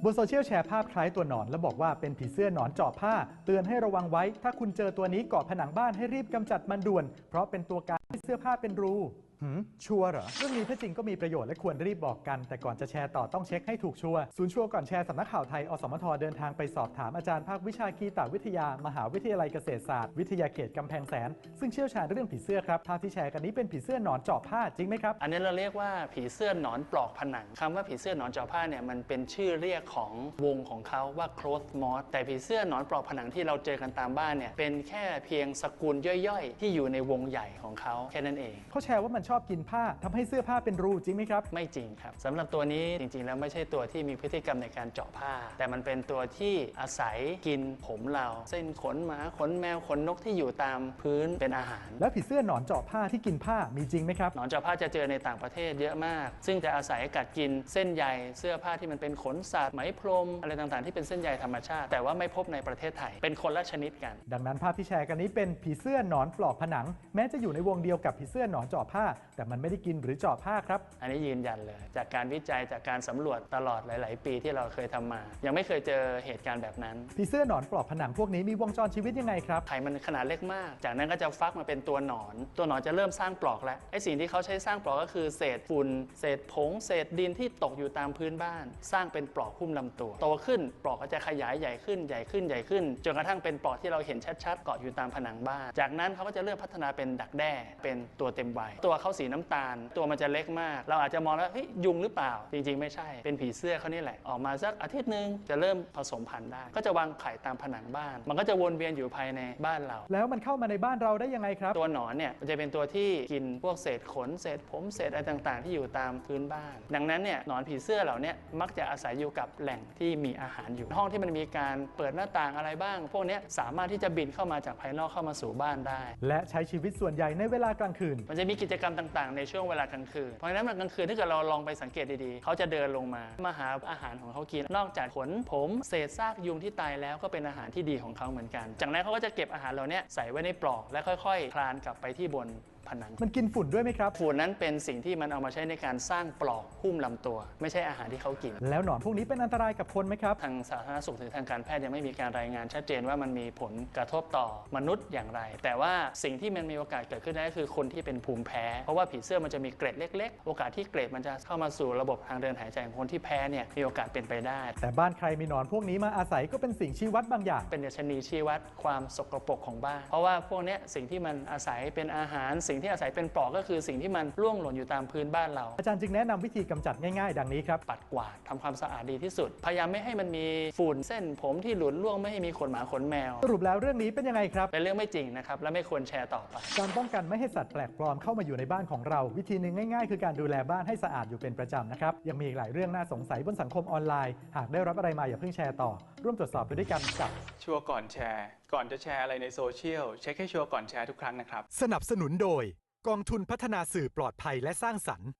บนโซเชียลแชร์ภาพคล้ายตัวหนอนและบอกว่าเป็นผีเสื้อหนอนเจาะผ้าเตือนให้ระวังไว้ถ้าคุณเจอตัวนี้เกาะผนังบ้านให้รีบกำจัดมันด่วนเพราะเป็นตัวการให้เสื้อผ้าเป็นรูชัวร์เหรอเรื่องนี้ถ้าจริงก็มีประโยชน์และควรรีบบอกกันแต่ก่อนจะแชร์ต่อต้องเช็คให้ถูกชัวร์ศูนย์ชัวร์ก่อนแชร์สำนักข่าวไทยอสมทเดินทางไปสอบถามอาจารย์ภาควิชากีตวิทยามหาวิทยาลัยเกษตรศาสตร์วิทยาเขตกำแพงแสนซึ่งเชี่ยวชาญเรื่องผีเสื้อครับภาพที่แชร์กันนี้เป็นผีเสื้อหนอนเจาะผ้าจริงไหมครับอันนี้เราเรียกว่าผีเสื้อหนอนปลอกผนังคำว่าผีเสื้อหนอนเจาะผ้าเนี่ยมันเป็นชื่อเรียกของวงของเขาว่า cloth moth แต่ผีเสื้อหนอนปลอกผนังที่เราเจอกันตามบ้านเนี่ยเป็นแค่เพียงสกุลย่อยๆที่อยู่ในวงใหญ่ของเขาแค่นั้นเองเขาแชร์ว่ามันชอบกินผ้าทำให้เสื้อผ้าเป็นรูจริงไหมครับไม่จริงครับสำหรับตัวนี้จริงๆแล้วไม่ใช่ตัวที่มีพฤติกรรมในการเจาะผ้าแต่มันเป็นตัวที่อาศัยกินผมเราเส้นขนหมาขนแมวขนนกที่อยู่ตามพื้นเป็นอาหารแล้วผีเสื้อหนอนเจาะผ้าที่กินผ้ามีจริงไหมครับหนอนเจาะผ้าจะเจอในต่างประเทศเยอะมากซึ่งจะอาศัยกัดกินเส้นใยเสื้อผ้าที่มันเป็นขนสัตว์ไหมพรมอะไรต่างๆที่เป็นเส้นใยธรรมชาติแต่ว่าไม่พบในประเทศไทยเป็นคนละชนิดกันดังนั้นภาพที่แชร์กันนี้เป็นผีเสื้อหนอนปลอกผนังแม้จะอยู่ในวงเดียวกับผีเสื้อหนอนเจาะผ้าแต่มันไม่ได้กินหรือเจาะผ้าครับอันนี้ยืนยันเลยจากการวิจัยจากการสำรวจตลอดหลายๆปีที่เราเคยทำมายังไม่เคยเจอเหตุการณ์แบบนั้นผีเสื้อหนอนปลอกผนังพวกนี้มีวงจรชีวิตยังไงครับไข่มันขนาดเล็กมากจากนั้นก็จะฟักมาเป็นตัวหนอนจะเริ่มสร้างปลอกแล้วไอ้สิ่งที่เขาใช้สร้างปลอกก็คือเศษฝุ่นเศษผงเศษดินที่ตกอยู่ตามพื้นบ้านสร้างเป็นปลอกหุ้มลำตัวโตขึ้นปลอกก็จะขยายใหญ่ขึ้นใหญ่ขึ้นใหญ่ขึ้นจนกระทั่งเป็นปลอกที่เราเห็นชัดๆเกาะอยู่ตามผนังบ้านจากนั้นเขาก็จะเริ่มพัฒนาเป็นดักแด้เป็นตัวเต็มใบตัวเขาสีน้ำตาลตัวมันจะเล็กมากเราอาจจะมองแล้วยุงหรือเปล่าจริงๆไม่ใช่เป็นผีเสื้อเขานี่แหละออกมาสักอาทิตย์นึงจะเริ่มผสมพันธุ์ได้ก็จะวางไข่ตามผนังบ้านมันก็จะวนเวียนอยู่ภายในบ้านเราแล้วมันเข้ามาในบ้านเราได้ยังไงครับตัวหนอนเนี่ยมันจะเป็นตัวที่กินพวกเศษขนเศษผมเศษอะไรต่างๆที่อยู่ตามพื้นบ้านดังนั้นเนี่ยหนอนผีเสื้อเหล่านี้มักจะอาศัยอยู่กับแหล่งที่มีอาหารอยู่ห้องที่มันมีการเปิดหน้าต่างอะไรบ้างพวกนี้สามารถที่จะบินเข้ามาจากภายนอกเข้ามาสู่บ้านได้และใช้ชีวิตส่วนใหญ่ในเวลากลางคืนมันจะมีกิจกรรมต่างๆในช่วงเวลากลางคืนเพราะฉะนั้นกลางคืนถ้าเกิดเราลองไปสังเกตดีๆเขาจะเดินลงมาหาอาหารของเขากินนอกจากขนผมเศษซากยุงที่ตายแล้วก็เป็นอาหารที่ดีของเขาเหมือนกันจากนั้นเขาก็จะเก็บอาหารเหล่านี้ใส่ไว้ในปลอกและค่อยๆคลานกลับไปที่บนผนังมันกินฝุ่นด้วยไหมครับฝุ่นนั้นเป็นสิ่งที่มันเอามาใช้ในการสร้างปลอกหุ้มลำตัวไม่ใช่อาหารที่เขากินแล้วหนอนพวกนี้เป็นอันตรายกับคนไหมครับทางสาธารณสุขหรือทางการแพทย์ยังไม่มีการรายงานชัดเจนว่ามันมีผลกระทบต่อมนุษย์อย่างไรแต่ว่าสิ่งที่มันมีโอกาสเกิดขึ้นได้คือคนที่เป็นภูมิแพ้เพราะว่าผีเสื้อมันจะมีเกล็ดเล็กๆโอกาสที่เกล็ดมันจะเข้ามาสู่ระบบทางเดินหายใจของคนที่แพ้เนี่ยมีโอกาสเป็นไปได้แต่บ้านใครมีหนอนพวกนี้มาอาศัยก็เป็นสิ่งชี้วัดบางอย่างเป็นดัชนีชี้วัดความสกปรกของบ้านเพราะว่าพวกนี้สิ่งที่มันอาศัยเป็นอาหารสิ่งที่อาศัยเป็นปลอกก็คือสิ่งที่มันร่วงหล่นอยู่ตามพื้นบ้านเราอาจารย์จึงแนะนำวิธีกำจัดง่ายๆดังนี้ครับปัดกวาดทำความสะอาดดีที่สุดพยายามไม่ให้มันมีฝุ่นเส้นผมที่หลุดร่วงไม่ให้มีขนหมาขนแมวสรุปแล้วเรื่องนี้เป็นยังไงครับเป็นเรื่องไม่จริงนะครับและไม่ควรแชร์ต่อไปการป้องกันไม่ให้สัตว์แปลกปลอมเข้ามาอยู่ในบ้านของเราวิธีหนึ่งง่ายๆคือการดูแลบ้านให้สะอาดอยู่เป็นประจำนะครับยังมีอีกหลายเรื่องน่าสงสัยบนสังคมออนไลน์หากได้รับอะไรมาอย่าเพิ่งแชร์ต่อร่วมตรวจสอบไปด้วยกันกับชัวร์ก่อนแชร์ก่อนจะแชร์อะไรในโซเชียลเช็คให้ชัวร์ก่อนแชร์ทุกครั้งนะครับสนับสนุนโดยกองทุนพัฒนาสื่อปลอดภัยและสร้างสรรค์